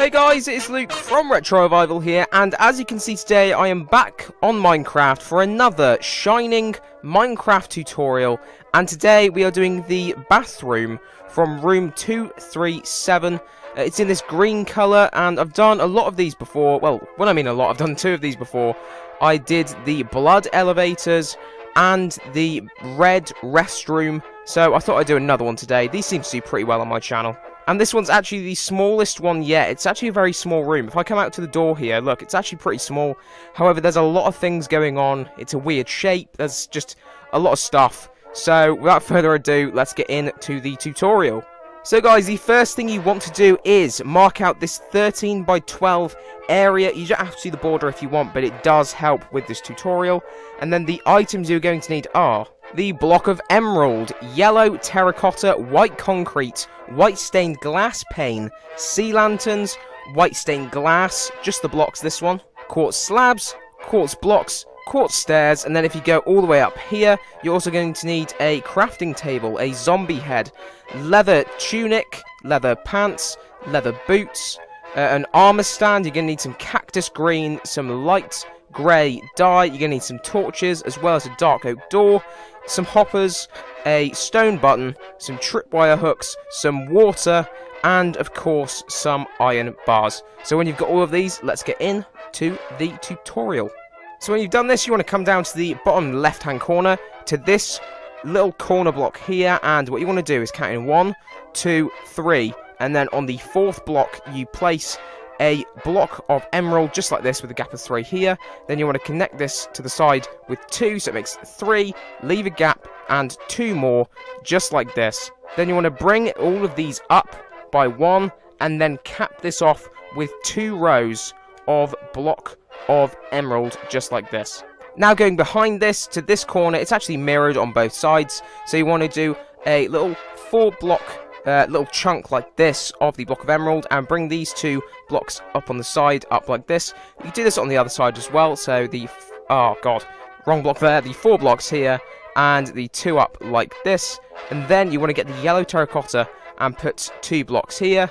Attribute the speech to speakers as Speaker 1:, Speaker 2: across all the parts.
Speaker 1: Hey guys, it's Luke from RetroRevival here, and as you can see today, I am back on Minecraft for another shining Minecraft tutorial, and today we are doing the bathroom from room 237. It's in this green colour, and I've done a lot of these before. Well, when I mean a lot, I've done 2 of these before. I did the blood elevators and the red restroom, so I thought I'd do another one today. These seem to do pretty well on my channel. And this one's actually the smallest one yet. It's actually a very small room. If I come out to the door here, look, it's actually pretty small. However, there's a lot of things going on. It's a weird shape. There's just a lot of stuff. So, without further ado, let's get into the tutorial. So guys, the first thing you want to do is mark out this 13 by 12 area. You don't have to see the border if you want, but it does help with this tutorial. And then the items you're going to need are the block of emerald, yellow terracotta, white concrete, white stained glass pane, sea lanterns, white stained glass, just the blocks this one, quartz slabs, quartz blocks, quartz stairs, and then if you go all the way up here, you're also going to need a crafting table, a zombie head, leather tunic, leather pants, leather boots, an armor stand. You're going to need some cactus green, some light grey dye, you're going to need some torches, as well as a dark oak door, some hoppers, a stone button, some tripwire hooks, some water, and of course some iron bars. So when you've got all of these, let's get into the tutorial. So when you've done this, you want to come down to the bottom left hand corner to this little corner block here, and what you want to do is count in 1, 2, 3, and then on the 4th block you place a block of emerald just like this with a gap of 3 here. Then you want to connect this to the side with 2, so it makes 3, leave a gap, and 2 more just like this. Then you want to bring all of these up by 1 and then cap this off with 2 rows of block of emerald just like this. Now going behind this to this corner, it's actually mirrored on both sides, so you want to do a little 4 block little chunk like this of the block of emerald and bring these 2 blocks up on the side, up like this. You can do this on the other side as well, so the wrong block there, the 4 blocks here and the 2 up like this, and then you want to get the yellow terracotta and put 2 blocks here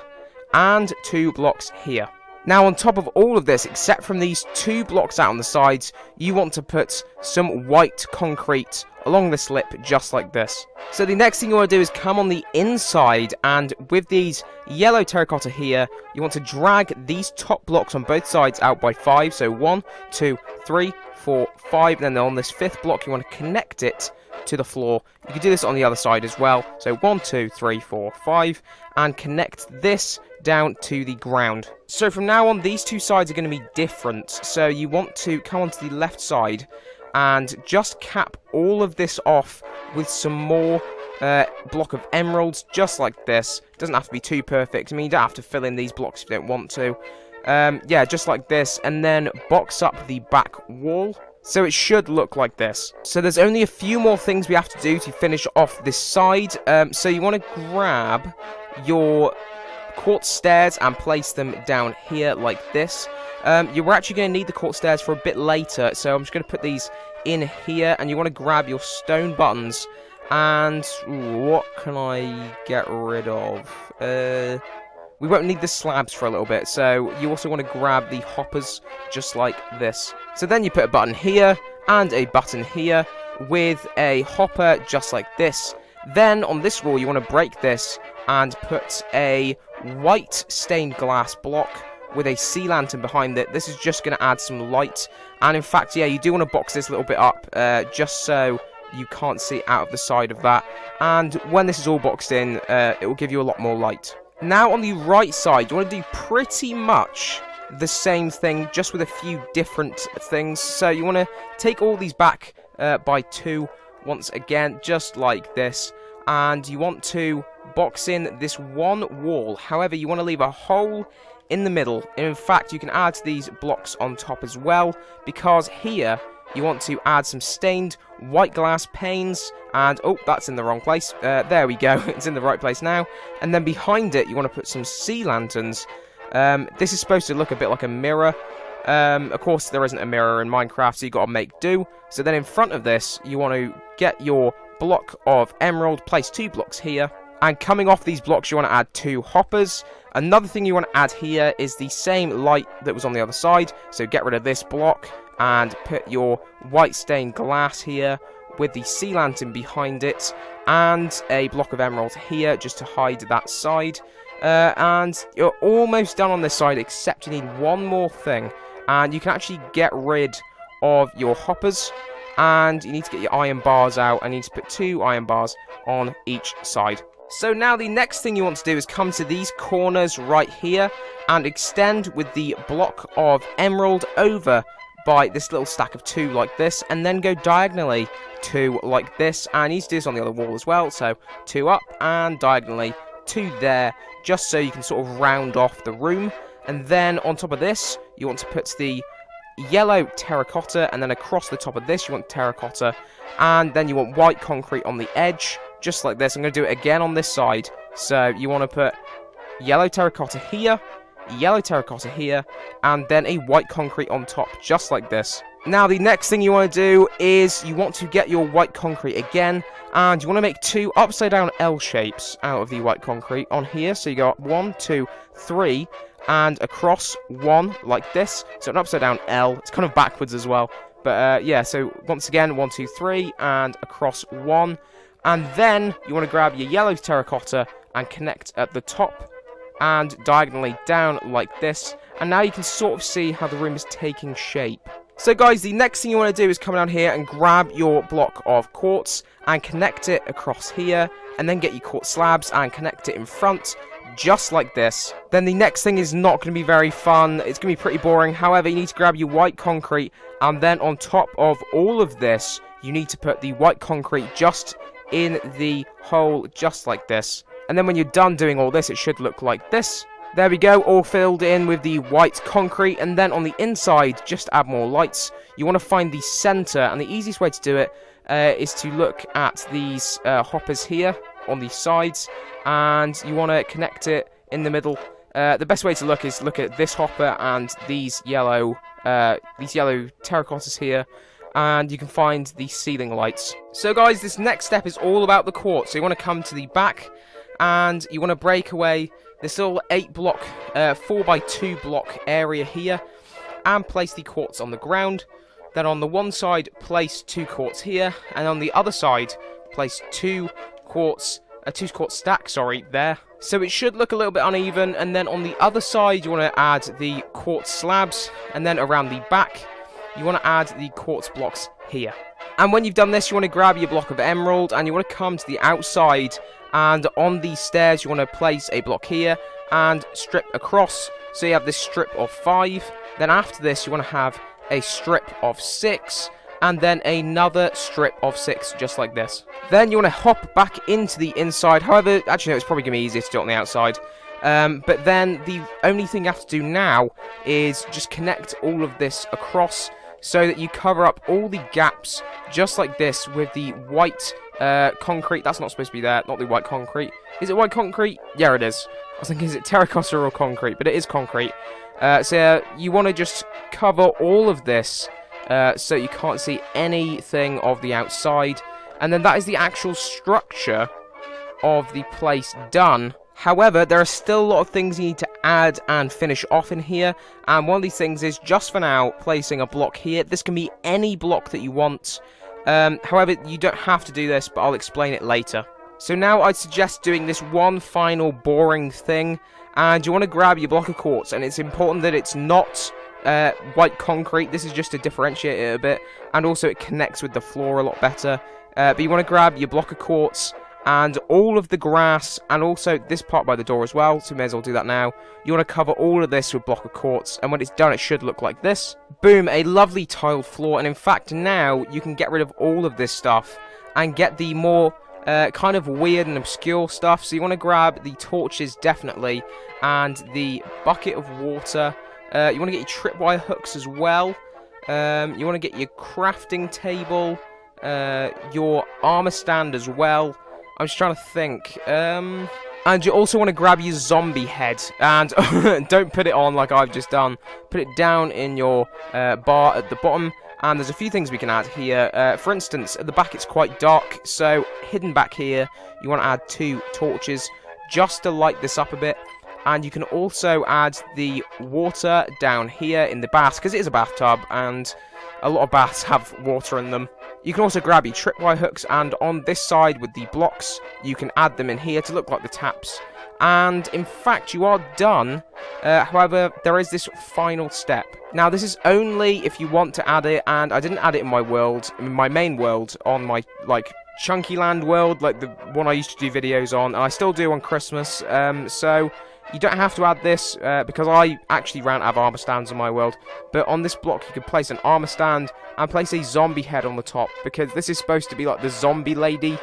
Speaker 1: and 2 blocks here. Now on top of all of this, except from these 2 blocks out on the sides, you want to put some white concrete along this lip just like this. So the next thing you want to do is come on the inside, and with these yellow terracotta here, you want to drag these top blocks on both sides out by 5. So 1, 2, 3, 4, 5, and then on this 5th block you want to connect it to the floor. You can do this on the other side as well. So 1, 2, 3, 4, 5, and connect this down to the ground. So from now on, these 2 sides are going to be different. So you want to come onto the left side and just cap all of this off with some more block of emeralds just like this. It doesn't have to be too perfect. I mean, you don't have to fill in these blocks if you don't want to. Yeah, just like this, and then box up the back wall. So it should look like this. So there's only a few more things we have to do to finish off this side. So you want to grab your quartz stairs and place them down here like this. You're actually going to need the quartz stairs for a bit later, so I'm just going to put these in here, and you want to grab your stone buttons, and what can I get rid of? We won't need the slabs for a little bit, so you also want to grab the hoppers just like this. So then you put a button here and a button here with a hopper just like this. Then on this wall you want to break this and put a white stained glass block with a sea lantern behind it. This is just going to add some light, and in fact, yeah, you do want to box this a little bit up just so you can't see out of the side of that, and when this is all boxed in, it will give you a lot more light. Now on the right side, you want to do pretty much the same thing, just with a few different things. So you want to take all these back by 2 once again, just like this, and you want to box in this 1 wall. However, you want to leave a hole in the middle. In fact, you can add these blocks on top as well, because here you want to add some stained white glass panes, and oh, that's in the wrong place. There we go, it's in the right place now. And then behind it you want to put some sea lanterns. This is supposed to look a bit like a mirror. Of course there isn't a mirror in Minecraft, so you got to make do. So then in front of this you want to get your block of emerald, place 2 blocks here, And coming off these blocks, you want to add 2 hoppers. Another thing you want to add here is the same light that was on the other side. So get rid of this block and put your white stained glass here with the sea lantern behind it, and a block of emerald here just to hide that side. And you're almost done on this side, except you need one more thing, and you can actually get rid of your hoppers, and you need to get your iron bars out. I need to put 2 iron bars on each side. So now the next thing you want to do is come to these corners right here and extend with the block of emerald over by this little stack of 2 like this, and then go diagonally 2 like this, and you need to do this on the other wall as well, so 2 up and diagonally 2 there, just so you can sort of round off the room. And then on top of this, you want to put the yellow terracotta, and then across the top of this you want terracotta, and then you want white concrete on the edge, just like this. I'm going to do it again on this side, so you want to put yellow terracotta here, yellow terracotta here, and then a white concrete on top, just like this. Now the next thing you want to do is you want to get your white concrete again, and you want to make 2 upside down L shapes out of the white concrete on here. So you go up 1, 2, 3, and across 1 like this, so an upside down L. It's kind of backwards as well, but yeah, so once again 1, 2, 3, and across 1, and then you want to grab your yellow terracotta and connect at the top and diagonally down like this, and now you can sort of see how the room is taking shape. So guys, the next thing you want to do is come down here and grab your block of quartz and connect it across here, and then get your quartz slabs and connect it in front, just like this. Then the next thing is not going to be very fun, it's going to be pretty boring. However, you need to grab your white concrete, and then on top of all of this, you need to put the white concrete just in the hole, just like this. And then when you're done doing all this, it should look like this. There we go, all filled in with the white concrete. And then on the inside, just add more lights. You want to find the center, and the easiest way to do it is to look at these hoppers here on the sides, and you want to connect it in the middle. The best way to look is look at this hopper and these yellow terracottas here, and you can find the ceiling lights. So guys, this next step is all about the quartz. So you want to come to the back, and you want to break away this little 8-block, 4x2 block area here, and place the quartz on the ground. Then on the one side, place 2 quartz here, and on the other side, place 2 quartz stack, there. So it should look a little bit uneven, and then on the other side, you want to add the quartz slabs, and then around the back, you want to add the quartz blocks here. And when you've done this, you want to grab your block of emerald, and you want to come to the outside, and on these stairs, you want to place a block here, and strip across, so you have this strip of 5. Then after this, you want to have a strip of 6, and then another strip of 6, just like this. Then you want to hop back into the inside. However, actually no, it's probably going to be easier to do it on the outside. But then the only thing you have to do now is just connect all of this across, so that you cover up all the gaps, just like this, with the white concrete. That's not supposed to be there, not the white concrete. Is it white concrete? Yeah, it is. I was thinking, is it terracotta or concrete? But it is concrete. So you want to just cover all of this, so you can't see anything of the outside. And then that is the actual structure of the place done. However, there are still a lot of things you need to add and finish off in here, and one of these things is, just for now, placing a block here. This can be any block that you want. However, you don't have to do this, but I'll explain it later. So now I'd suggest doing this one final boring thing, and you want to grab your block of quartz, and it's important that it's not white concrete. This is just to differentiate it a bit, and also it connects with the floor a lot better. But you want to grab your block of quartz, and all of the grass, and also this part by the door as well, so we may as well do that now. You want to cover all of this with block of quartz, and when it's done, it should look like this. Boom, a lovely tiled floor, and in fact, now you can get rid of all of this stuff, and get the more kind of weird and obscure stuff. So you want to grab the torches, definitely, and the bucket of water. You want to get your tripwire hooks as well. You want to get your crafting table, your armor stand as well. I'm just trying to think. And you also want to grab your zombie head. And don't put it on like I've just done. Put it down in your bar at the bottom. And there's a few things we can add here. For instance, at the back it's quite dark, so hidden back here, you want to add 2 torches just to light this up a bit. And you can also add the water down here in the bath, because it is a bathtub, and a lot of baths have water in them. You can also grab your tripwire hooks, and on this side with the blocks, you can add them in here to look like the taps. And in fact, you are done. However, there is this final step. Now, this is only if you want to add it, and I didn't add it in my world, in my main world, on my, like, Chunky Land world, like the one I used to do videos on, and I still do on Christmas, so you don't have to add this, because I actually ran out of armor stands in my world. But on this block, you can place an armor stand and place a zombie head on the top, because this is supposed to be like the zombie lady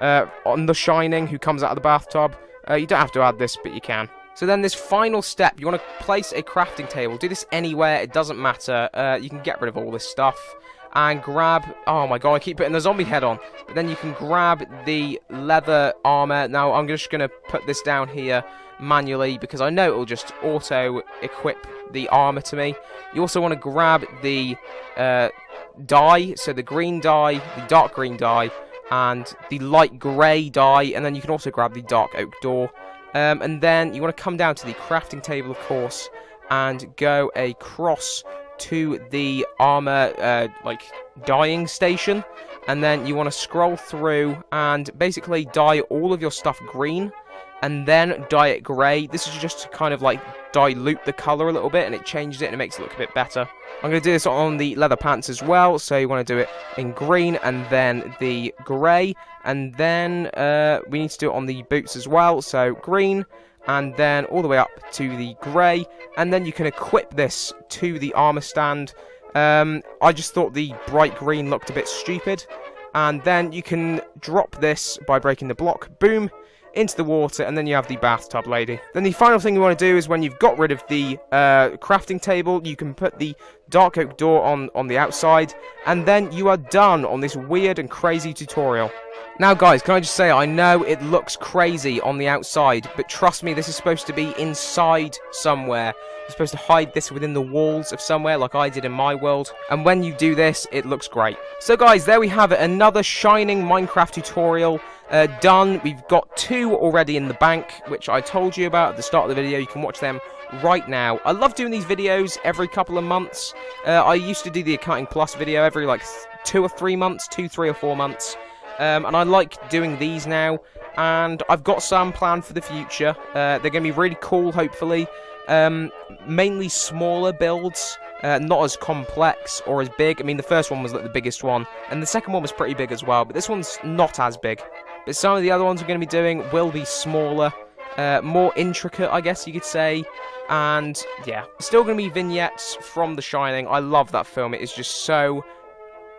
Speaker 1: on The Shining who comes out of the bathtub. You don't have to add this, but you can. So then this final step, you want to place a crafting table. Do this anywhere, it doesn't matter. You can get rid of all this stuff. And grab... Oh my god, I keep putting the zombie head on. But then you can grab the leather armor. Now, I'm just going to put this down here manually, because I know it will just auto-equip the armor to me. You also want to grab the dye. So the green dye, the dark green dye, and the light grey dye, and then you can also grab the dark oak door. And then you want to come down to the crafting table, of course, and go across to the armor, like, dyeing station. And then you want to scroll through and basically dye all of your stuff green, and then dye it grey. This is just to kind of, like, dilute the colour a little bit, and it changes it and it makes it look a bit better. I'm going to do this on the leather pants as well, so you want to do it in green and then the grey, and then we need to do it on the boots as well, so green and then all the way up to the grey, and then you can equip this to the armour stand. I just thought the bright green looked a bit stupid, and then you can drop this by breaking the block, boom, into the water, and then you have the bathtub lady. Then the final thing you want to do is when you've got rid of the crafting table, you can put the dark oak door on the outside, and then you are done on this weird and crazy tutorial. Now guys, can I just say, I know it looks crazy on the outside, but trust me, this is supposed to be inside somewhere. You're supposed to hide this within the walls of somewhere, like I did in my world, and when you do this, it looks great. So guys, there we have it, another shining Minecraft tutorial done. We've got 2 already in the bank, which I told you about at the start of the video. You can watch them right now. I love doing these videos every couple of months. I used to do the Accounting Plus video every like 2 or 3 months, 2, 3 or 4 months. And I like doing these now, and I've got some planned for the future. They're going to be really cool, hopefully. Mainly smaller builds, not as complex or as big. I mean, the first one was like the biggest one, and the second one was pretty big as well, but this one's not as big. But some of the other ones we're going to be doing will be smaller, more intricate, I guess you could say. And yeah, still going to be vignettes from The Shining. I love that film. It is just so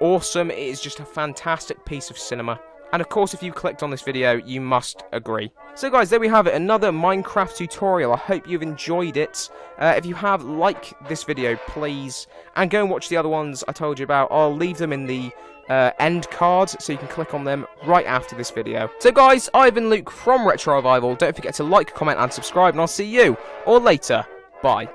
Speaker 1: awesome. It is just a fantastic piece of cinema. And of course, if you clicked on this video, you must agree. So guys, there we have it, another Minecraft tutorial. I hope you've enjoyed it. If you have, like this video, please. And go and watch the other ones I told you about. I'll leave them in the end card, so you can click on them right after this video. So guys, I've been Luke from RetroRevival. Don't forget to like, comment, and subscribe, and I'll see you all later. Bye.